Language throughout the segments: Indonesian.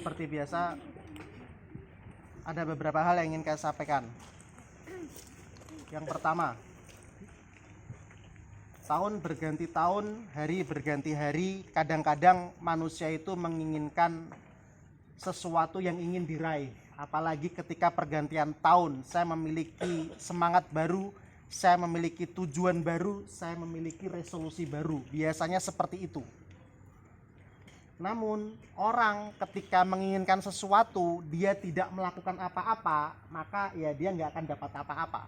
Seperti biasa, ada beberapa hal yang ingin saya sampaikan. Yang pertama, tahun berganti tahun, hari berganti hari, kadang-kadang manusia itu menginginkan sesuatu yang ingin diraih. Apalagi ketika pergantian tahun, saya memiliki semangat baru, saya memiliki tujuan baru, saya memiliki resolusi baru. Biasanya seperti itu. Namun orang ketika menginginkan sesuatu, dia tidak melakukan apa-apa, maka ya dia nggak akan dapat apa-apa.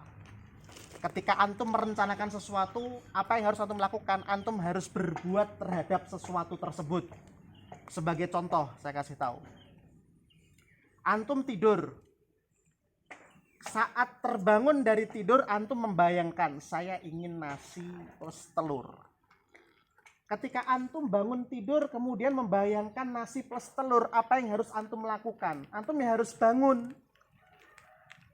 Ketika antum merencanakan sesuatu, apa yang harus antum lakukan? Antum harus berbuat terhadap sesuatu tersebut. Sebagai contoh, saya kasih tahu. Antum tidur. Saat terbangun dari tidur, antum membayangkan, saya ingin nasi plus telur. Ketika antum bangun tidur, kemudian membayangkan nasi plus telur, apa yang harus antum lakukan? Antum ya harus bangun,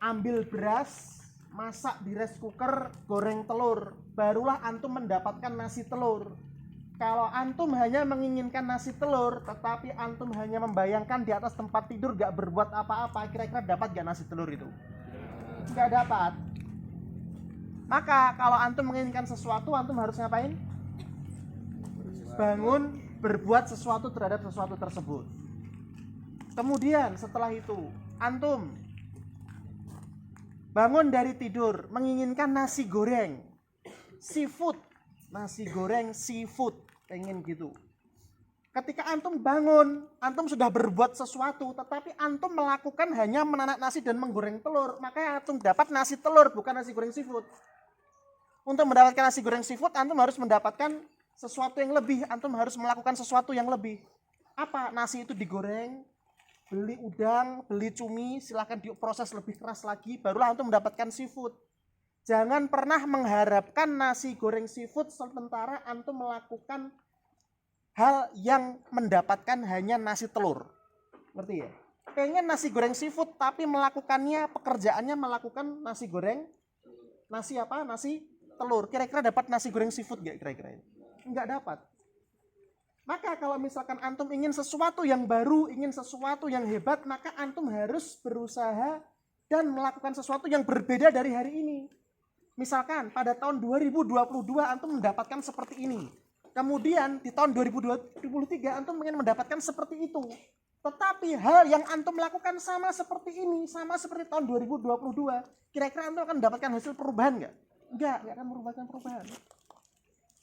ambil beras, masak di rice cooker, goreng telur, barulah antum mendapatkan nasi telur. Kalau antum hanya menginginkan nasi telur, tetapi antum hanya membayangkan di atas tempat tidur gak berbuat apa-apa, kira-kira dapat gak nasi telur itu? Gak dapat. Maka kalau antum menginginkan sesuatu, antum harus ngapain? Bangun, berbuat sesuatu terhadap sesuatu tersebut. Kemudian setelah itu, antum bangun dari tidur, menginginkan nasi goreng, seafood, nasi goreng seafood, pengen gitu. Ketika antum bangun, antum sudah berbuat sesuatu, tetapi antum melakukan hanya menanak nasi dan menggoreng telur, maka antum dapat nasi telur, bukan nasi goreng seafood. Untuk mendapatkan nasi goreng seafood, antum harus mendapatkan sesuatu yang lebih, antum harus melakukan sesuatu yang lebih. Apa? Nasi itu digoreng, beli udang, beli cumi, silahkan diproses lebih keras lagi, barulah antum mendapatkan seafood. Jangan pernah mengharapkan nasi goreng seafood sementara antum melakukan hal yang mendapatkan hanya nasi telur. Ngerti ya? Pengen nasi goreng seafood tapi melakukannya, pekerjaannya melakukan nasi goreng, nasi apa? Nasi telur. Kira-kira dapat nasi goreng seafood gak kira-kira? Enggak dapat. Maka kalau misalkan antum ingin sesuatu yang baru, ingin sesuatu yang hebat, maka antum harus berusaha dan melakukan sesuatu yang berbeda dari hari ini. Misalkan pada tahun 2022 antum mendapatkan seperti ini. Kemudian di tahun 2023 antum ingin mendapatkan seperti itu. Tetapi hal yang antum lakukan sama seperti ini, sama seperti tahun 2022. Kira-kira antum akan mendapatkan hasil perubahan nggak? Enggak akan merupakan perubahan.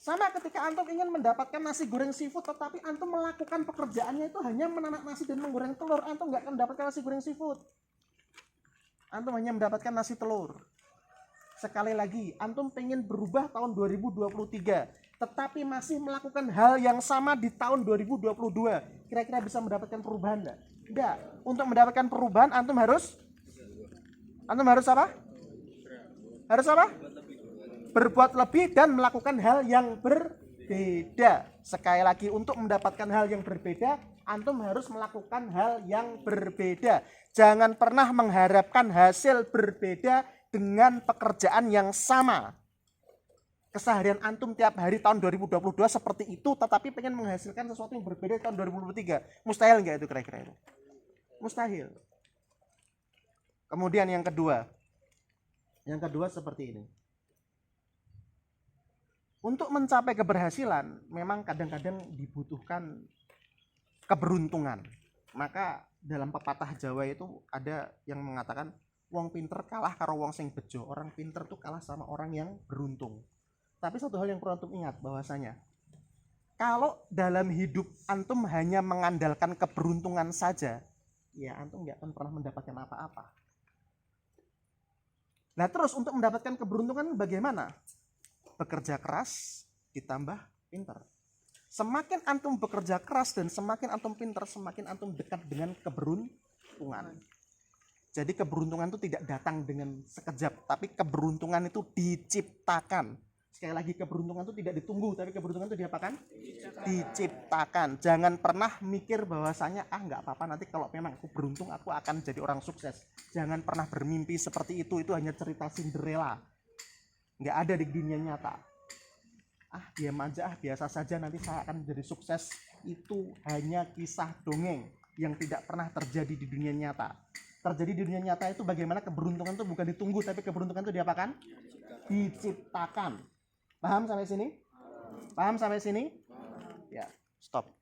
Sama ketika antum ingin mendapatkan nasi goreng seafood, tetapi antum melakukan pekerjaannya itu hanya menanak nasi dan menggoreng telur, antum nggak akan mendapatkan nasi goreng seafood. Antum hanya mendapatkan nasi telur. Sekali lagi, antum pengen berubah tahun 2023, tetapi masih melakukan hal yang sama di tahun 2022. Kira-kira bisa mendapatkan perubahan enggak? Enggak. Untuk mendapatkan perubahan, antum harus apa? Harus apa? Berbuat lebih dan melakukan hal yang berbeda. Sekali lagi, untuk mendapatkan hal yang berbeda, antum harus melakukan hal yang berbeda. Jangan pernah mengharapkan hasil berbeda dengan pekerjaan yang sama. Keseharian antum tiap hari tahun 2022 seperti itu, tetapi pengen menghasilkan sesuatu yang berbeda tahun 2023. Mustahil nggak itu kira-kira itu? Mustahil. Kemudian yang kedua seperti ini. Untuk mencapai keberhasilan, memang kadang-kadang dibutuhkan keberuntungan. Maka dalam pepatah Jawa itu ada yang mengatakan, wong pinter kalah karo wong sing bejo. Orang pinter tuh kalah sama orang yang beruntung. Tapi satu hal yang perlu antum ingat bahwasanya, kalau dalam hidup antum hanya mengandalkan keberuntungan saja, ya antum nggak akan pernah mendapatkan apa-apa. Nah terus untuk mendapatkan keberuntungan bagaimana? Bekerja keras ditambah pinter. Semakin antum bekerja keras dan semakin antum pinter, semakin antum dekat dengan keberuntungan. Jadi keberuntungan itu tidak datang dengan sekejap, tapi keberuntungan itu diciptakan. Sekali lagi, keberuntungan itu tidak ditunggu, tapi keberuntungan itu diapakan? Diciptakan. Jangan pernah mikir bahwasanya nggak apa-apa, nanti kalau memang aku beruntung aku akan jadi orang sukses. Jangan pernah bermimpi seperti itu hanya cerita Cinderella. Nggak ada di dunia nyata. Diam aja, biasa saja nanti saya akan jadi sukses. Itu hanya kisah dongeng. yang tidak pernah terjadi di dunia nyata. Terjadi di dunia nyata itu bagaimana keberuntungan itu bukan ditunggu, tapi keberuntungan itu diapakan? Diciptakan. Paham sampai sini? Paham sampai sini? Ya, stop.